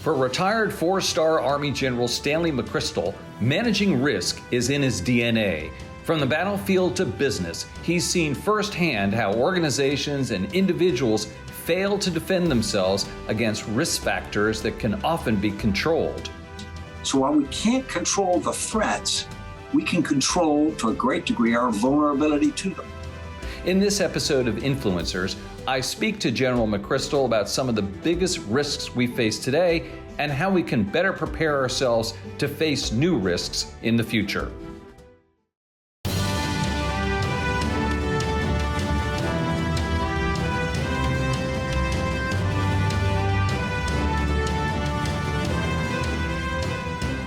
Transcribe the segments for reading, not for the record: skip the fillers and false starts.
For retired four-star Army General Stanley McChrystal, managing risk is in his DNA. From the battlefield to business, he's seen firsthand how organizations and individuals fail to defend themselves against risk factors that can often be controlled. So while we can't control the threats, we can control, to a great degree, our vulnerability to them. In this episode of Influencers, I speak to General McChrystal about some of the biggest risks we face today and how we can better prepare ourselves to face new risks in the future.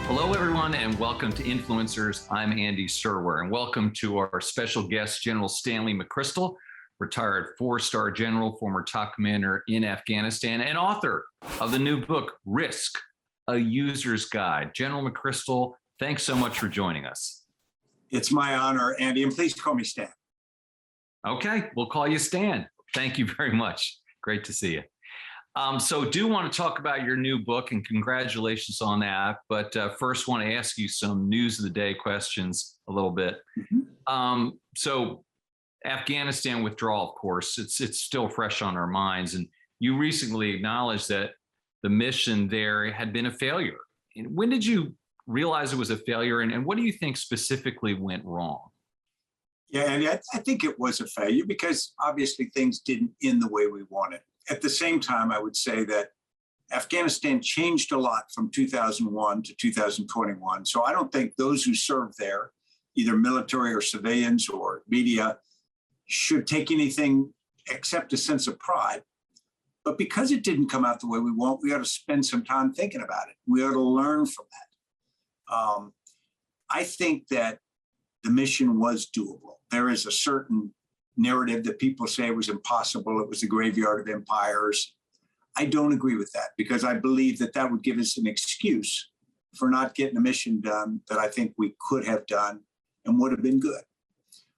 Hello, everyone, and welcome to Influencers. I'm Andy Serwer, and welcome to our special guest, General Stanley McChrystal, retired four-star general, former top commander in Afghanistan, and author of the new book, Risk, A User's Guide. General McChrystal, thanks so much for joining us. It's my honor, Andy, and please call me Stan. Okay, we'll call you Stan. Thank you very much. Great to see you. So do want to talk about your new book, and congratulations on that. But first want to ask you some news of the day questions a little bit. So Afghanistan withdrawal, of course, it's still fresh on our minds. And you recently acknowledged that the mission there had been a failure. And when did you realize it was a failure? And what do you think specifically went wrong? Yeah, and I think it was a failure because obviously things didn't end the way we wanted. At the same time, I would say that Afghanistan changed a lot from 2001 to 2021. So I don't think those who served there, either military or civilians or media, should take anything except a sense of pride. But because it didn't come out the way we want, we ought to spend some time thinking about it. We ought to learn from that. I think that the mission was doable. There is a certain narrative that people say it was impossible. It was the graveyard of empires. I don't agree with that because I believe that that would give us an excuse for not getting the mission done that I think we could have done and would have been good.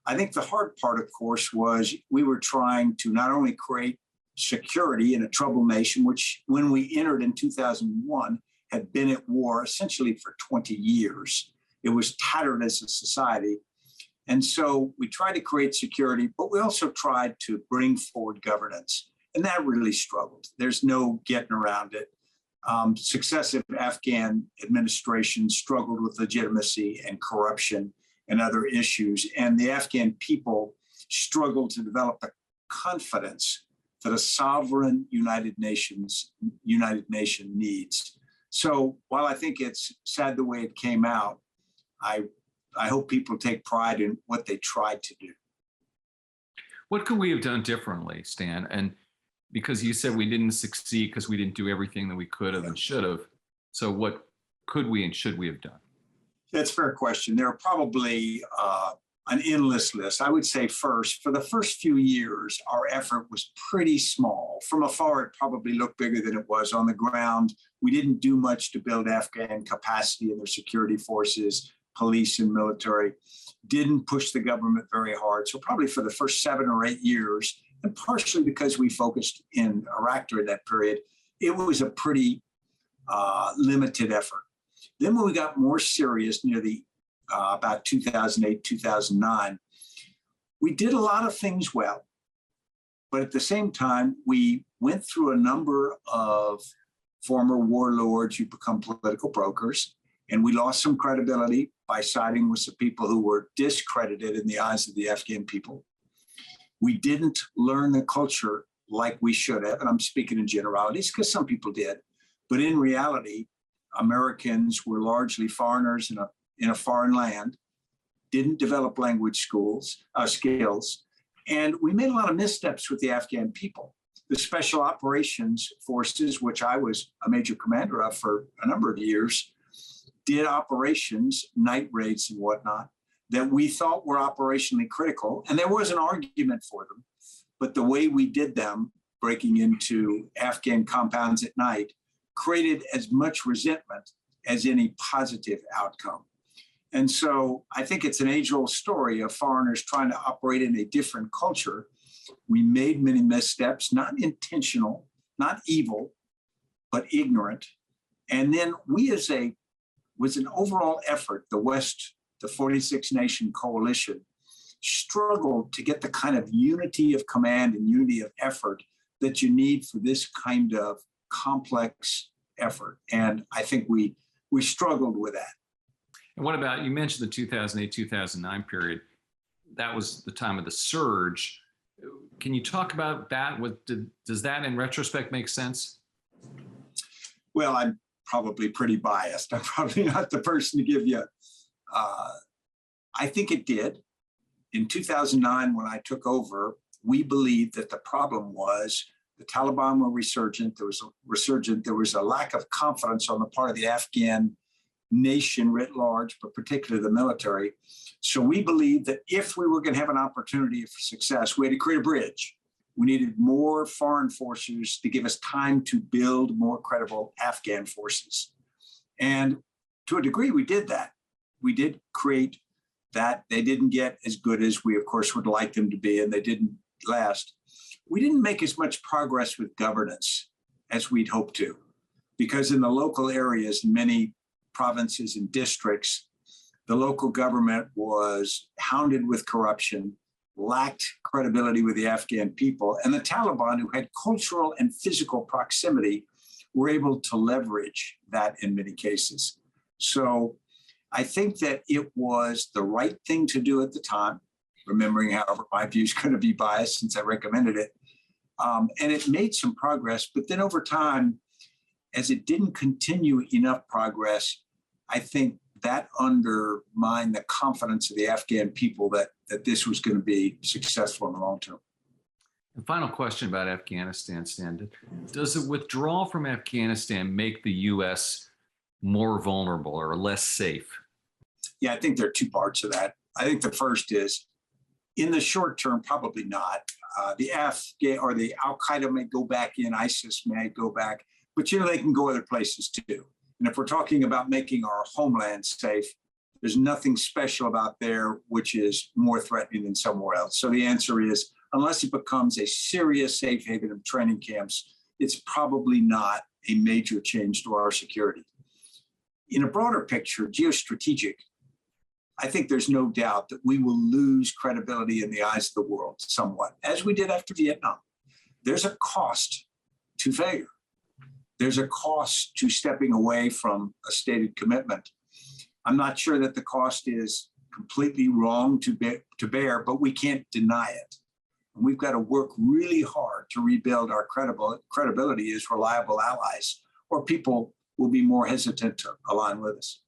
I think the hard part, of course, was we were trying to not only create security in a troubled nation, which when we entered in 2001 had been at war essentially for 20 years. It was tattered as a society. And so we tried to create security, but we also tried to bring forward governance. And that really struggled. There's no getting around it. Successive Afghan administrations struggled with legitimacy and corruption and other issues. And the Afghan people struggled to develop the confidence that a sovereign United Nation needs. So while I think it's sad the way it came out, I hope people take pride in what they tried to do. What could we have done differently, Stan? And because you said we didn't succeed because we didn't do everything that we could have and should have. So what could we and should we have done? That's a fair question. There are probably an endless list. I would say first, for the first few years, our effort was pretty small. From afar, it probably looked bigger than it was on the ground. We didn't do much to build Afghan capacity in their security forces, police and military, didn't push the government very hard. So probably for the first 7 or 8 years, and partially because we focused in Iraq during that period, it was a pretty limited effort. Then when we got more serious near the about 2008, 2009, we did a lot of things well. But at the same time, we went through a number of former warlords who become political brokers, and we lost some credibility by siding with some people who were discredited in the eyes of the Afghan people. We didn't learn the culture like we should have, and I'm speaking in generalities because some people did. But in reality, Americans were largely foreigners in a foreign land, didn't develop language skills, and we made a lot of missteps with the Afghan people. The Special Operations Forces, which I was a major commander of for a number of years, did operations, night raids and whatnot, that we thought were operationally critical. And there was an argument for them. But the way we did them, breaking into Afghan compounds at night, created as much resentment as any positive outcome. And so I think it's an age-old story of foreigners trying to operate in a different culture. We made many missteps, not intentional, not evil, but ignorant. And then we was an overall effort, the West, the 46 nation coalition, struggled to get the kind of unity of command and unity of effort that you need for this kind of complex effort. And I think we struggled with that. And what about, you mentioned the 2008-2009 period. That was the time of the surge. Can you talk about that? Does that in retrospect make sense? Well, I'm probably pretty biased. I'm probably not the person to give you. I think it did. In 2009, when I took over, we believed that the problem was the Taliban were resurgent. There was a lack of confidence on the part of the Afghan nation writ large, but particularly the military. So we believed that if we were going to have an opportunity for success, we had to create a bridge. We needed more foreign forces to give us time to build more credible Afghan forces. And to a degree, we did that. We did create that. They didn't get as good as we, of course, would like them to be, and they didn't last. We didn't make as much progress with governance as we'd hoped to, because in the local areas, in many provinces and districts, the local government was hounded with corruption, lacked credibility with the Afghan people, and the Taliban, who had cultural and physical proximity, were able to leverage that in many cases. So I think that it was the right thing to do at the time, remembering, however, my view is going to be biased since I recommended it. And it made some progress, but then over time, as it didn't continue enough progress, I think that undermined the confidence of the Afghan people that this was going to be successful in the long term. And final question about Afghanistan, Stan. Does the withdrawal from Afghanistan make the U.S. more vulnerable or less safe? Yeah, I think there are two parts of that. I think the first is, in the short term, probably not. The Afghan or the Al-Qaeda may go back in, ISIS may go back, but they can go other places too. And if we're talking about making our homeland safe, there's nothing special about there which is more threatening than somewhere else. So the answer is, unless it becomes a serious safe haven of training camps, it's probably not a major change to our security. In a broader picture, geostrategic, I think there's no doubt that we will lose credibility in the eyes of the world somewhat, as we did after Vietnam. There's a cost to failure. There's a cost to stepping away from a stated commitment. I'm not sure that the cost is completely wrong to bear, but we can't deny it. And we've got to work really hard to rebuild our credibility as reliable allies, or people will be more hesitant to align with us.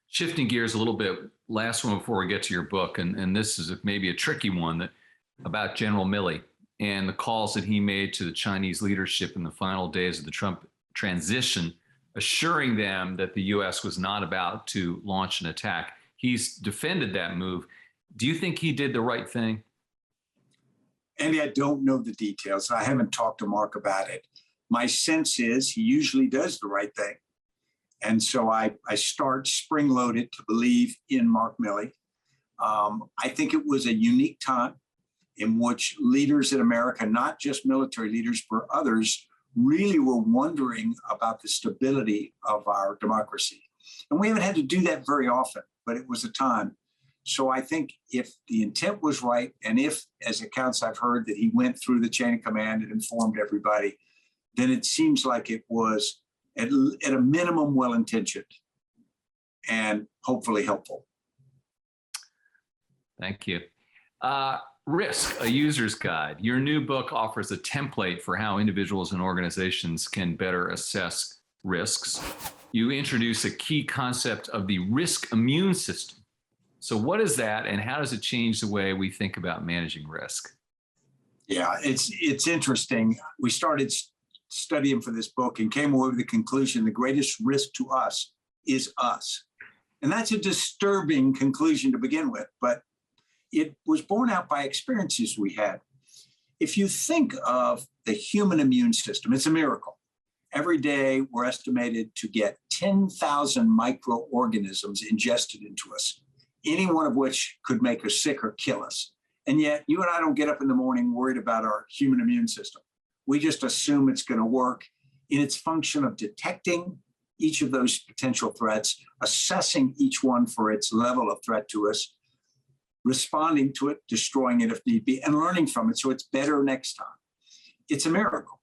Shifting gears a little bit, last one before we get to your book, and this is maybe a tricky one about General Milley and the calls that he made to the Chinese leadership in the final days of the Trump transition, assuring them that the U.S. was not about to launch an attack. He's defended that move. Do you think he did the right thing? Andy, I don't know the details. I haven't talked to Mark about it. My sense is he usually does the right thing. And so I start spring-loaded to believe in Mark Milley. I think it was a unique time in which leaders in America, not just military leaders, but others, really were wondering about the stability of our democracy. And we haven't had to do that very often, but it was a time. So I think if the intent was right, and if, as accounts I've heard, that he went through the chain of command and informed everybody, then it seems like it was at a minimum well-intentioned and hopefully helpful. Thank you. Risk, a user's guide. Your new book offers a template for how individuals and organizations can better assess risks. You introduce a key concept of the risk immune system. So what is that, and how does it change the way we think about managing risk? Yeah, it's interesting. We started studying for this book and came away with the conclusion the greatest risk to us is us. And that's a disturbing conclusion to begin with, but it was borne out by experiences we had. If you think of the human immune system, it's a miracle. Every day, we're estimated to get 10,000 microorganisms ingested into us, any one of which could make us sick or kill us. And yet, you and I don't get up in the morning worried about our human immune system. We just assume it's going to work. in its function of detecting each of those potential threats, assessing each one for its level of threat to us, responding to it, destroying it if need be, and learning from it so it's better next time. It's a miracle.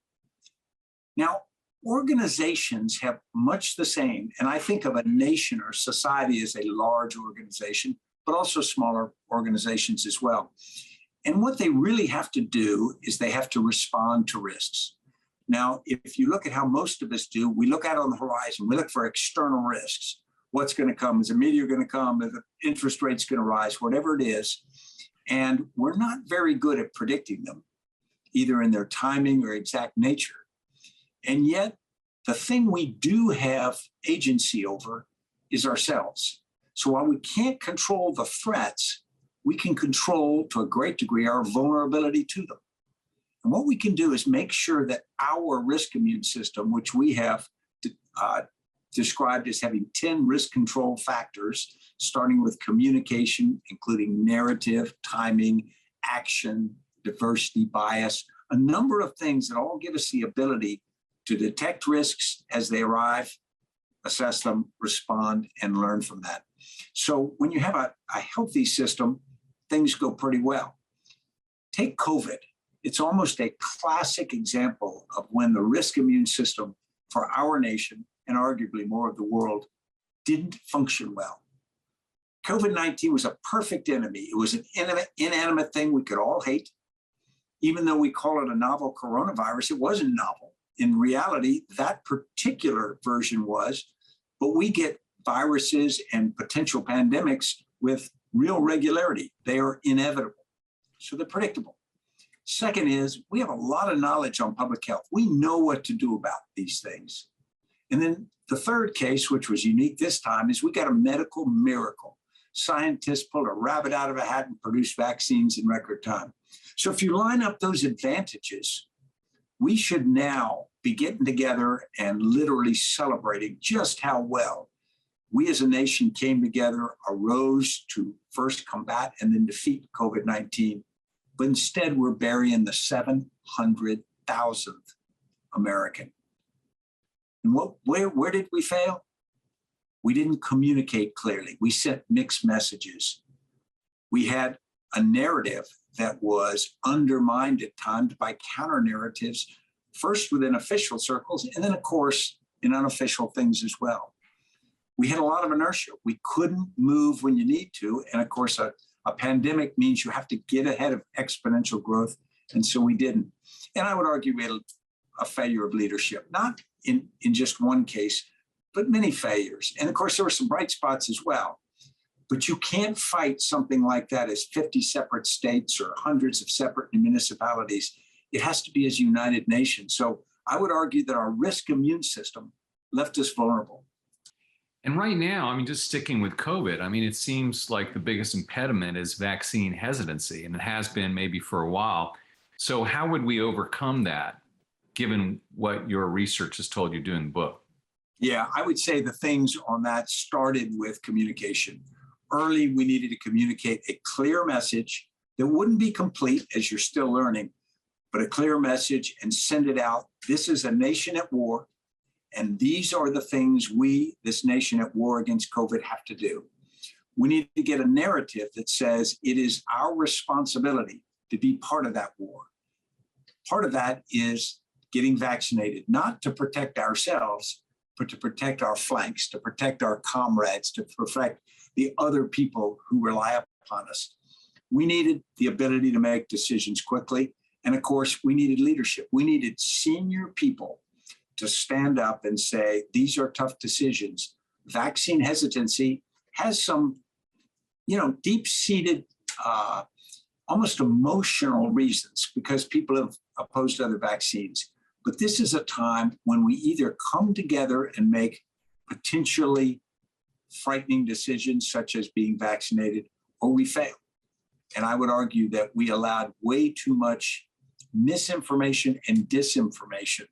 Now, organizations have much the same, and I think of a nation or society as a large organization, but also smaller organizations as well. And what they really have to do is they have to respond to risks. Now, if you look at how most of us do, we look out on the horizon, we look for external risks. What's going to come? Is a meteor going to come? Is the interest rates going to rise? Whatever it is. And we're not very good at predicting them, either in their timing or exact nature. And yet, the thing we do have agency over is ourselves. So while we can't control the threats, we can control, to a great degree, our vulnerability to them. And what we can do is make sure that our risk immune system, which we have described as having 10 risk control factors, starting with communication, including narrative, timing, action, diversity, bias, a number of things that all give us the ability to detect risks as they arrive, assess them, respond, and learn from that. So when you have a healthy system, things go pretty well. Take COVID. It's almost a classic example of when the risk immune system for our nation, and arguably more of the world, didn't function well. COVID-19 was a perfect enemy. It was an inanimate thing we could all hate. Even though we call it a novel coronavirus, it wasn't novel. In reality, that particular version was, but we get viruses and potential pandemics with real regularity. They are inevitable, so they're predictable. Second is, we have a lot of knowledge on public health. We know what to do about these things. And then the third case, which was unique this time, is we got a medical miracle. Scientists pulled a rabbit out of a hat and produced vaccines in record time. So if you line up those advantages, we should now be getting together and literally celebrating just how well we as a nation came together, arose to first combat and then defeat COVID-19. But instead, we're burying the 700,000th American. And where did we fail? We didn't communicate clearly. We sent mixed messages. We had a narrative that was undermined at times by counter narratives, first within official circles, and then, of course, in unofficial things as well. We had a lot of inertia. We couldn't move when you need to. And of course, a pandemic means you have to get ahead of exponential growth. And so we didn't. And I would argue we had a failure of leadership, not in just one case, but many failures. And of course, there were some bright spots as well. But you can't fight something like that as 50 separate states or hundreds of separate municipalities. It has to be as a united nation. So I would argue that our risk immune system left us vulnerable. And right now, I mean, just sticking with COVID, I mean, it seems like the biggest impediment is vaccine hesitancy, and it has been maybe for a while. So how would we overcome that, given what your research has told you doing the book? Yeah, I would say the things on that started with communication. Early, we needed to communicate a clear message that wouldn't be complete as you're still learning, but a clear message and send it out. This is a nation at war. And these are the things we, this nation at war against COVID, have to do. We need to get a narrative that says it is our responsibility to be part of that war. Part of that is getting vaccinated, not to protect ourselves, but to protect our flanks, to protect our comrades, to protect the other people who rely upon us. We needed the ability to make decisions quickly. And of course, we needed leadership. We needed senior people to stand up and say, these are tough decisions. Vaccine hesitancy has some, deep-seated, almost emotional reasons because people have opposed other vaccines. But this is a time when we either come together and make potentially frightening decisions, such as being vaccinated, or we fail. And I would argue that we allowed way too much misinformation and disinformation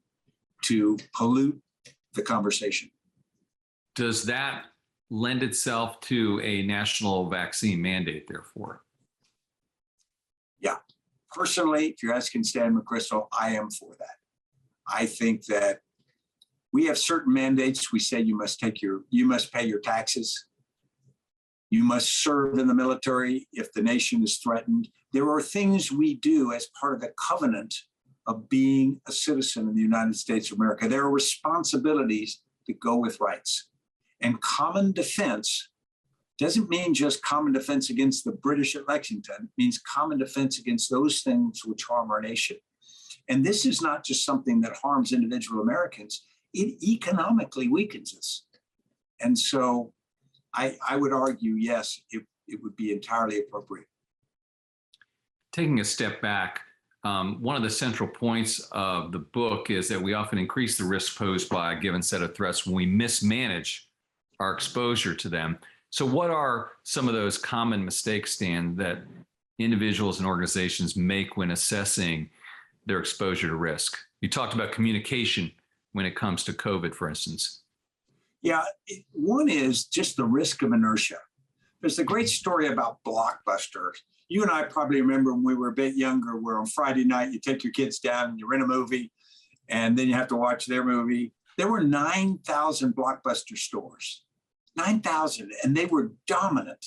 to pollute the conversation. Does that lend itself to a national vaccine mandate, therefore? Yeah. Personally, if you're asking Stan McChrystal, I am for that. I think that We have certain mandates. We say you must pay your taxes. You must serve in the military if the nation is threatened. There are things we do as part of the covenant of being a citizen in the United States of America. There are responsibilities that go with rights. And common defense doesn't mean just common defense against the British at Lexington. It means common defense against those things which harm our nation. And this is not just something that harms individual Americans. It economically weakens us. And so I would argue, yes, it would be entirely appropriate. Taking a step back, one of the central points of the book is that we often increase the risk posed by a given set of threats when we mismanage our exposure to them. So what are some of those common mistakes, Stan, that individuals and organizations make when assessing their exposure to risk? You talked about communication when it comes to COVID, for instance. Yeah, one is just the risk of inertia. There's a great story about Blockbuster. You and I probably remember when we were a bit younger, where on Friday night, you take your kids down and you rent a movie, and then you have to watch their movie. There were 9,000 Blockbuster stores, 9,000, and they were dominant.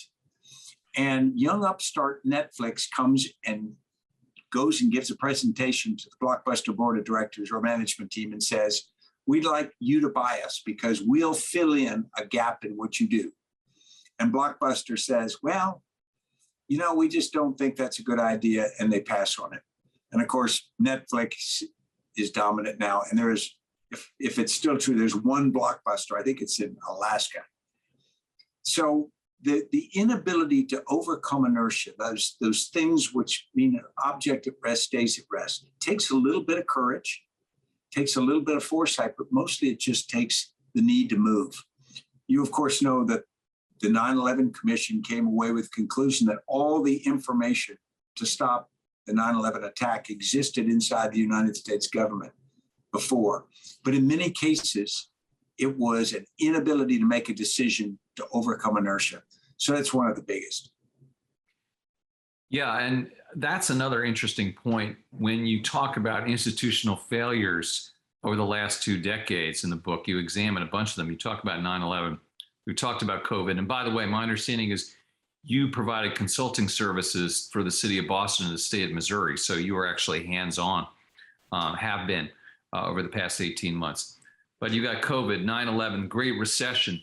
And young upstart Netflix comes and goes and gives a presentation to the Blockbuster board of directors or management team and says, we'd like you to buy us because we'll fill in a gap in what you do. And Blockbuster says, well, we just don't think that's a good idea, and they pass on it. And of course, Netflix is dominant now, and there is, if it's still true, there's one Blockbuster. I think it's in Alaska. So the inability to overcome inertia, those things which mean an object at rest stays at rest, takes a little bit of courage, takes a little bit of foresight, but mostly it just takes the need to move. You, of course, know that the 9/11 Commission came away with the conclusion that all the information to stop the 9/11 attack existed inside the United States government before. But in many cases, it was an inability to make a decision to overcome inertia. So that's one of the biggest. Yeah, and that's another interesting point. When you talk about institutional failures over the last 2 decades in the book, you examine a bunch of them. You talk about 9/11. We talked about COVID. And by the way, my understanding is you provided consulting services for the city of Boston and the state of Missouri. So you were actually hands-on, have been over the past 18 months. But you got COVID, 9/11, Great Recession.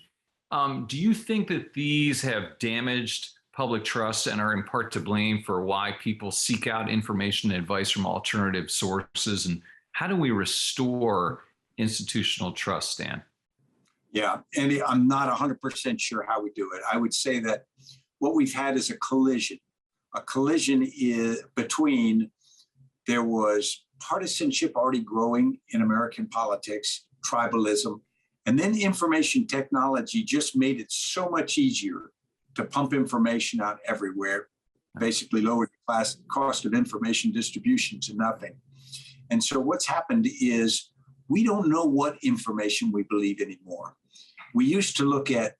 Do you think that these have damaged public trust and are in part to blame for why people seek out information and advice from alternative sources? And how do we restore institutional trust, Stan? Yeah, Andy, I'm not 100% sure how we do it. I would say that what we've had is a collision. A collision is between, there was partisanship already growing in American politics, tribalism, and then information technology just made it so much easier to pump information out everywhere, basically lowered the cost of information distribution to nothing. And so what's happened is we don't know what information we believe anymore. We used to look at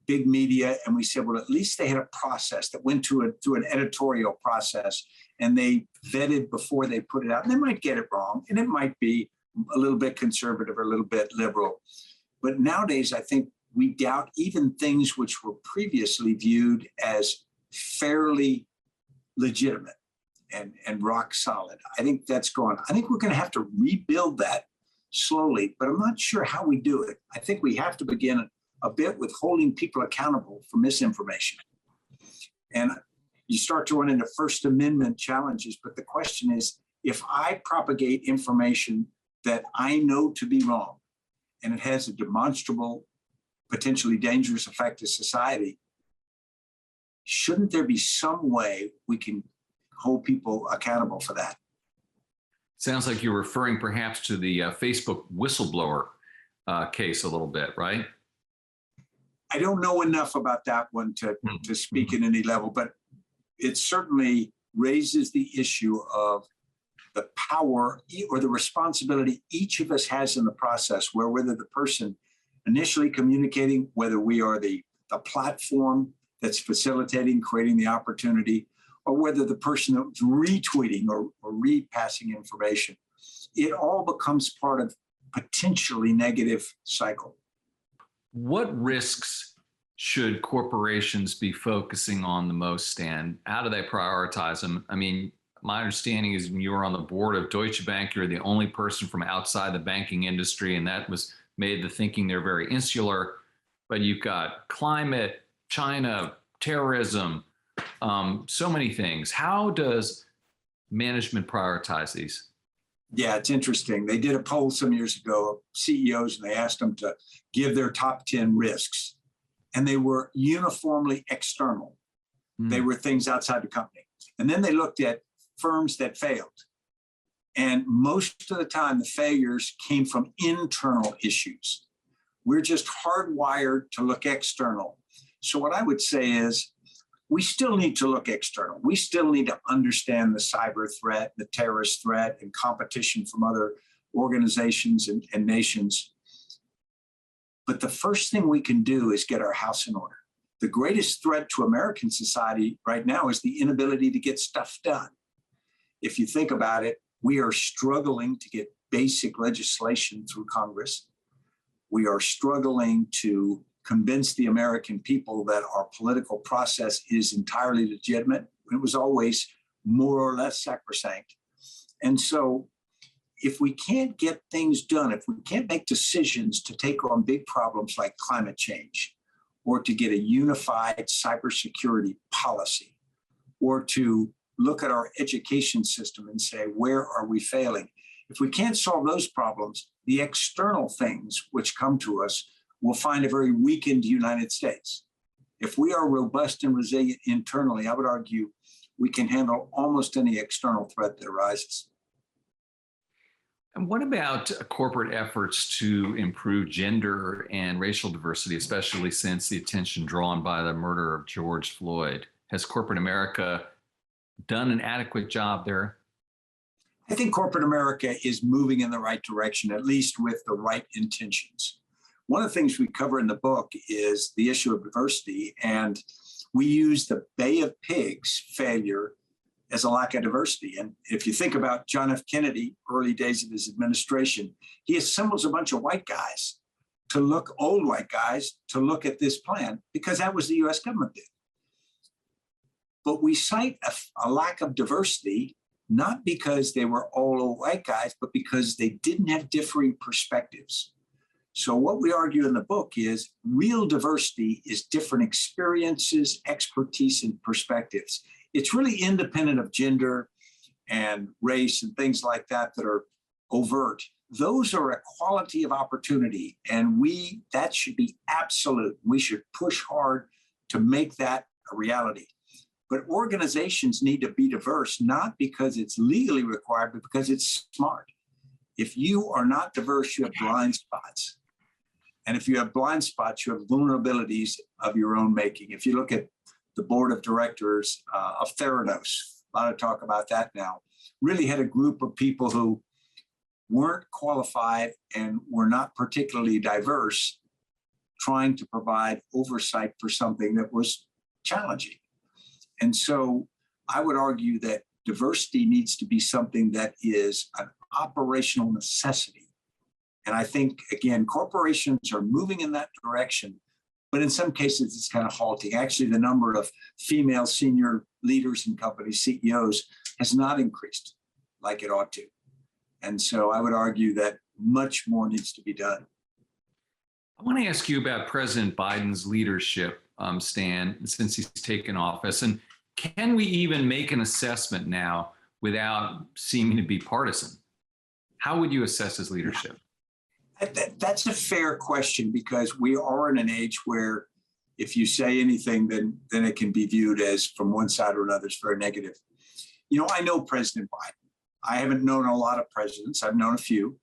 big media and we said, well, at least they had a process that went through an editorial process and they vetted before they put it out. And they might get it wrong, and it might be a little bit conservative or a little bit liberal. But nowadays, I think we doubt even things which were previously viewed as fairly legitimate and rock solid. I think that's gone. I think we're going to have to rebuild that slowly, but I'm not sure how we do it. I think we have to begin a bit with holding people accountable for misinformation. And you start to run into First Amendment challenges, but the question is, if I propagate information that I know to be wrong, and it has a demonstrable, potentially dangerous effect to society, shouldn't there be some way we can hold people accountable for that? Sounds like you're referring perhaps to the Facebook whistleblower case a little bit, right? I don't know enough about that one to speak at any level, but it certainly raises the issue of the power or the responsibility each of us has in the process, where whether the person initially communicating, whether we are the platform that's facilitating, creating the opportunity, or whether the person that's retweeting or repassing information, it all becomes part of potentially negative cycle. What risks should corporations be focusing on the most, Stan? How do they prioritize them? I mean, my understanding is when you were on the board of Deutsche Bank, you're the only person from outside the banking industry, and that was made the thinking they're very insular. But you've got climate, China, terrorism, so many things. How does management prioritize these? Yeah, it's interesting. They did a poll some years ago of CEOs, and they asked them to give their top 10 risks, and they were uniformly external. They were things outside the company. And then they looked at firms that failed. And most of the time, the failures came from internal issues. We're just hardwired to look external. So what I would say is, we still need to look external. We still need to understand the cyber threat, the terrorist threat, and competition from other organizations and nations. But the first thing we can do is get our house in order. The greatest threat to American society right now is the inability to get stuff done. If you think about it, we are struggling to get basic legislation through Congress. We are struggling to convince the American people that our political process is entirely legitimate. It was always more or less sacrosanct. And so if we can't get things done, if we can't make decisions to take on big problems like climate change, or to get a unified cybersecurity policy, or to look at our education system and say, where are we failing? If we can't solve those problems, the external things which come to us will find a very weakened United States. If we are robust and resilient internally, I would argue we can handle almost any external threat that arises. And what about corporate efforts to improve gender and racial diversity, especially since the attention drawn by the murder of George Floyd? Has corporate America done an adequate job there? I think corporate America is moving in the right direction, at least with the right intentions. One of the things we cover in the book is the issue of diversity, and we use the Bay of Pigs failure as a lack of diversity. And if you think about John F. Kennedy, early days of his administration, he assembles a bunch of white guys to look, old white guys, to look at this plan, because that was the US government did. But we cite a lack of diversity, not because they were all old white guys, but because they didn't have differing perspectives. So what we argue in the book is real diversity is different experiences, expertise, and perspectives. It's really independent of gender and race and things like that that are overt. Those are equality of opportunity, and that should be absolute. We should push hard to make that a reality. But organizations need to be diverse, not because it's legally required, but because it's smart. If you are not diverse, you have blind spots. And if you have blind spots, you have vulnerabilities of your own making. If you look at the board of directors of Theranos, a lot of talk about that now, really had a group of people who weren't qualified and were not particularly diverse, trying to provide oversight for something that was challenging. And so I would argue that diversity needs to be something that is an operational necessity. And I think, again, corporations are moving in that direction, but in some cases it's kind of halting. Actually, the number of female senior leaders in companies, CEOs, has not increased like it ought to. And so I would argue that much more needs to be done. I want to ask you about President Biden's leadership, Stan, since he's taken office. And can we even make an assessment now without seeming to be partisan? How would you assess his leadership? That's a fair question, because we are in an age where if you say anything, then it can be viewed as from one side or another as very negative. You know, I know President Biden. I haven't known a lot of presidents. I've known a few.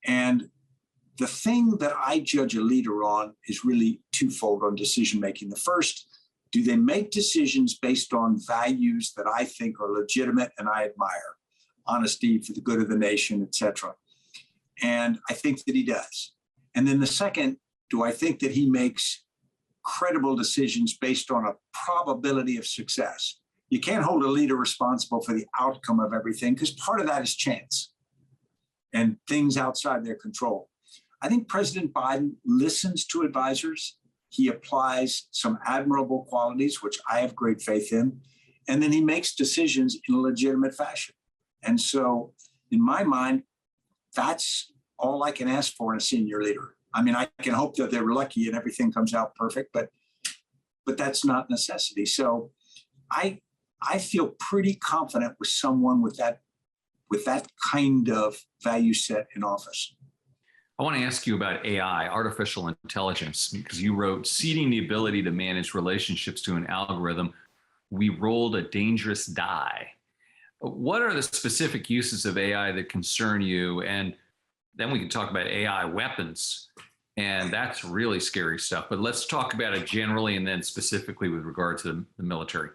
And the thing that I judge a leader on is really twofold on decision making. The first, do they make decisions based on values that I think are legitimate and I admire? Honesty for the good of the nation, et cetera. And I think that he does. And then the second, do I think that he makes credible decisions based on a probability of success? You can't hold a leader responsible for the outcome of everything, because part of that is chance. and things outside their control. I think President Biden listens to advisors. He applies some admirable qualities, which I have great faith in, and then he makes decisions in a legitimate fashion. And so in my mind, that's all I can ask for in a senior leader. I mean, I can hope that they're lucky and everything comes out perfect, but that's not necessity. So I feel pretty confident with someone with that kind of value set in office. I want to ask you about AI, artificial intelligence, because you wrote, ceding the ability to manage relationships to an algorithm, we rolled a dangerous die. What are the specific uses of AI that concern you? And then we can talk about AI weapons, and that's really scary stuff. But let's talk about it generally and then specifically with regard to the military.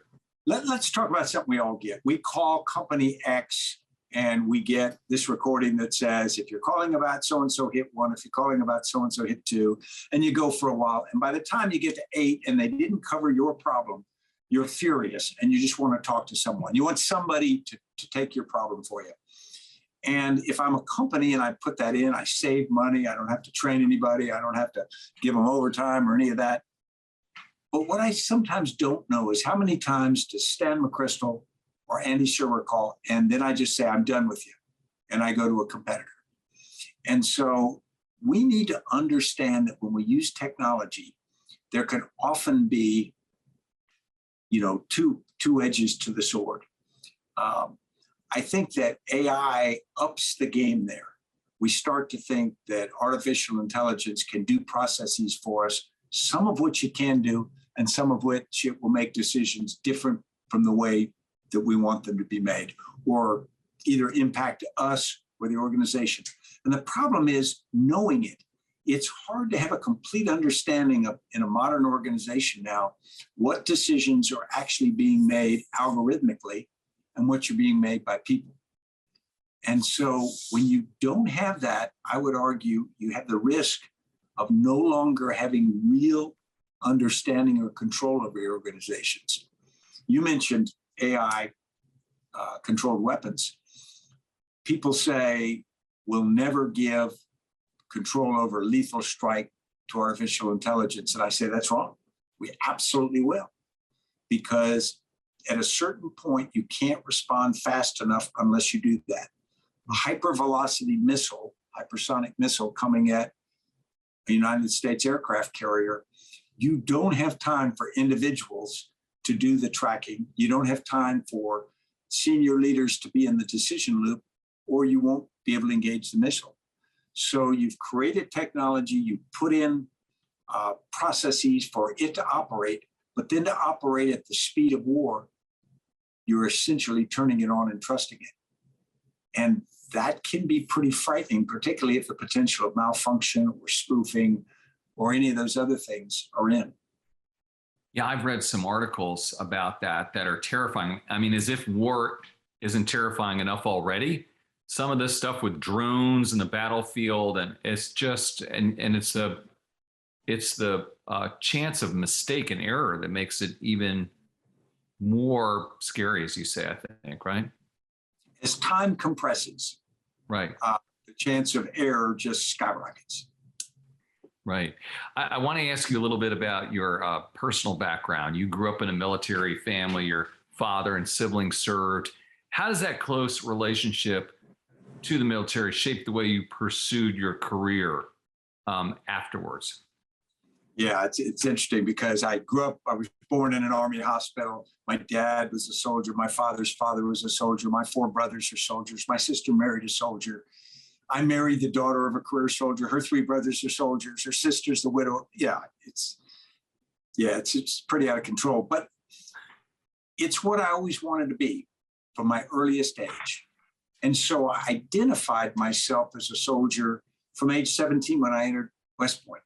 Let's talk about something we all get. We call company X and we get this recording that says, if you're calling about so-and-so, hit 1, if you're calling about so-and-so, hit 2, and you go for a while. And by the time you get to 8 and they didn't cover your problem, you're furious and you just want to talk to someone. You want somebody to take your problem for you. And if I'm a company and I put that in, I save money. I don't have to train anybody. I don't have to give them overtime or any of that. But what I sometimes don't know is how many times does Stan McChrystal or Andy Serwer call, and then I just say, I'm done with you, and I go to a competitor. And so we need to understand that when we use technology, there can often be, two edges to the sword. I think that AI ups the game there. We start to think that artificial intelligence can do processes for us, some of which it can do, and some of which it will make decisions different from the way that we want them to be made, or either impact us or the organization. And the problem is knowing it. It's hard to have a complete understanding of, in a modern organization now, what decisions are actually being made algorithmically and what are being made by people. And so when you don't have that, I would argue you have the risk of no longer having real understanding or control over your organizations. You mentioned AI controlled weapons. People say we'll never give control over lethal strike to artificial intelligence. And I say that's wrong. We absolutely will. Because at a certain point, you can't respond fast enough unless you do that. A hypervelocity missile, hypersonic missile coming at a United States aircraft carrier, you don't have time for individuals to do the tracking. You don't have time for senior leaders to be in the decision loop, or you won't be able to engage the missile. So you've created technology, you put in processes for it to operate, but then to operate at the speed of war, you're essentially turning it on and trusting it. And that can be pretty frightening, particularly if the potential of malfunction or spoofing or any of those other things are in. Yeah, I've read some articles about that are terrifying. I mean, as if war isn't terrifying enough already. Some of this stuff with drones in the battlefield, and it's just, and it's the chance of mistake and error that makes it even more scary, as you say, I think, right? As time compresses, right, the chance of error just skyrockets. Right. I want to ask you a little bit about your personal background. You grew up in a military family. Your father and siblings served. How does that close relationship to the military shape the way you pursued your career afterwards? Yeah, it's interesting because I was born in an Army hospital. My dad was a soldier. My father's father was a soldier. My 4 brothers are soldiers. My sister married a soldier. I married the daughter of a career soldier. Her 3 brothers are soldiers. Her sister's the widow. It's pretty out of control. But it's what I always wanted to be from my earliest age. And so I identified myself as a soldier from age 17 when I entered West Point.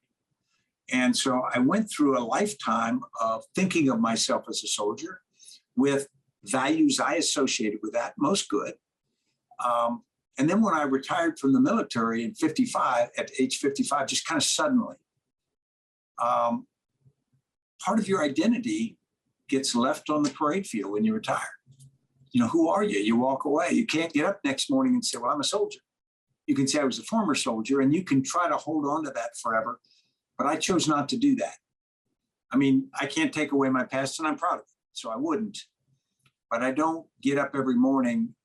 And so I went through a lifetime of thinking of myself as a soldier with values I associated with that, most good. And then when I retired from the military at age 55, just kind of suddenly, part of your identity gets left on the parade field when you retire. Who are you? You walk away. You can't get up next morning and say, well, I'm a soldier. You can say I was a former soldier, and you can try to hold on to that forever, but I chose not to do that. I mean, I can't take away my past, and I'm proud of it, so I wouldn't. But I don't get up every morning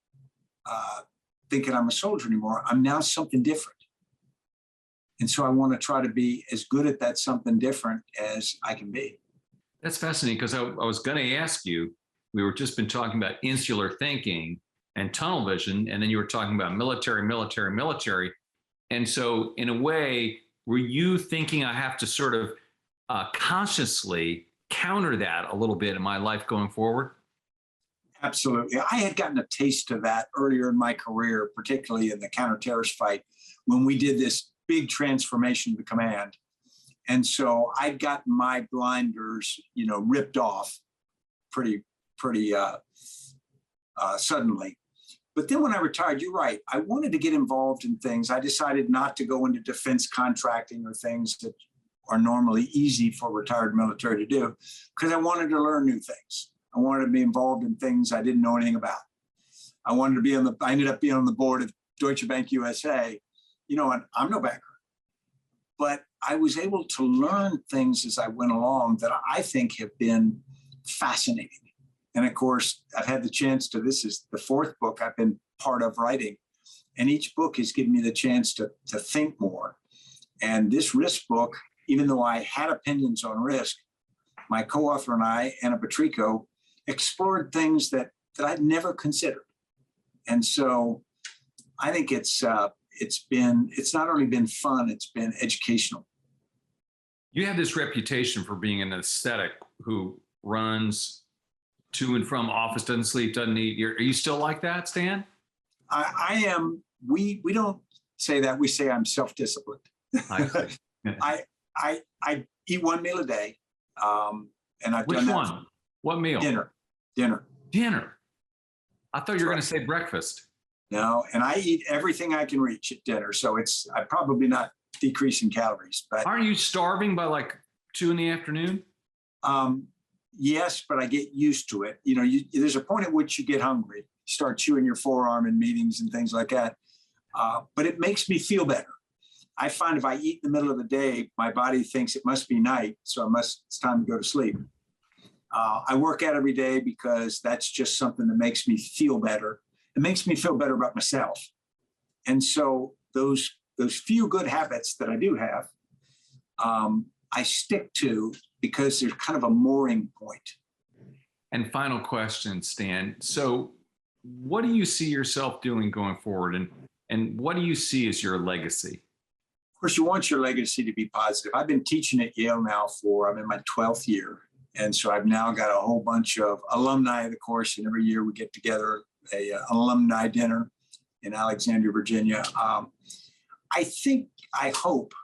thinking I'm a soldier anymore. I'm now something different. And so I want to try to be as good at that something different as I can be. That's fascinating, because I was going to ask you, we were just been talking about insular thinking and tunnel vision, and then you were talking about military. And so in a way, were you thinking I have to sort of consciously counter that a little bit in my life going forward? Absolutely. I had gotten a taste of that earlier in my career, particularly in the counter-terrorist fight, when we did this big transformation of the command. And so I'd gotten my blinders, ripped off pretty suddenly. But then when I retired, you're right, I wanted to get involved in things. I decided not to go into defense contracting or things that are normally easy for retired military to do, because I wanted to learn new things. I wanted to be involved in things I didn't know anything about. I ended up being on the board of Deutsche Bank USA, and I'm no banker. But I was able to learn things as I went along that I think have been fascinating. And of course, I've had the chance this is the fourth book I've been part of writing. And each book has given me the chance to think more. And this risk book, even though I had opinions on risk, my co-author and I, Anna Petrico, explored things that I'd never considered. And so I think it's not only been fun, it's been educational. You have this reputation for being an ascetic who runs to and from office, doesn't sleep, doesn't eat. Are you still like that, Stan? I am. We don't say that. We say I'm self-disciplined. I eat one meal a day, and I've done that. Which one? What meal? Dinner. I thought you were going to say breakfast. No, and I eat everything I can reach at dinner. So I'm probably not decreasing calories. But aren't you starving by like 2 p.m? Yes, but I get used to it. There's a point at which you get hungry. You start chewing your forearm in meetings and things like that. But it makes me feel better. I find if I eat in the middle of the day, my body thinks it must be night, so it's time to go to sleep. I work out every day because that's just something that makes me feel better. It makes me feel better about myself. And so those few good habits that I do have, I stick to because there's kind of a mooring point. And final question, Stan. So what do you see yourself doing going forward? And what do you see as your legacy? Of course, you want your legacy to be positive. I've been teaching at Yale now I'm in my 12th year. And so I've now got a whole bunch of alumni of the course. And every year we get together an alumni dinner in Alexandria, Virginia. I hope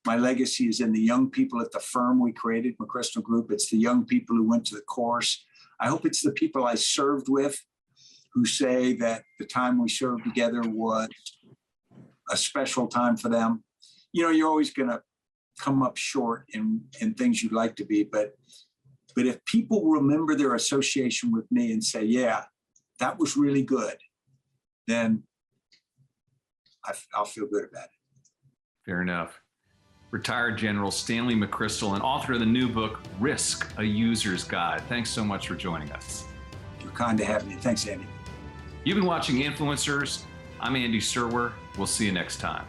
my legacy is in the young people at the firm we created, McChrystal Group. It's the young people who went to the course. I hope it's the people I served with who say that the time we served together was a special time for them. You're always going to come up short in things you'd like to be, but if people remember their association with me and say, yeah, that was really good, then I'll feel good about it. Fair enough. Retired General Stanley McChrystal and author of the new book, Risk, A User's Guide. Thanks so much for joining us. You're kind to have me. Thanks, Andy. You've been watching Influencers. I'm Andy Serwer. We'll see you next time.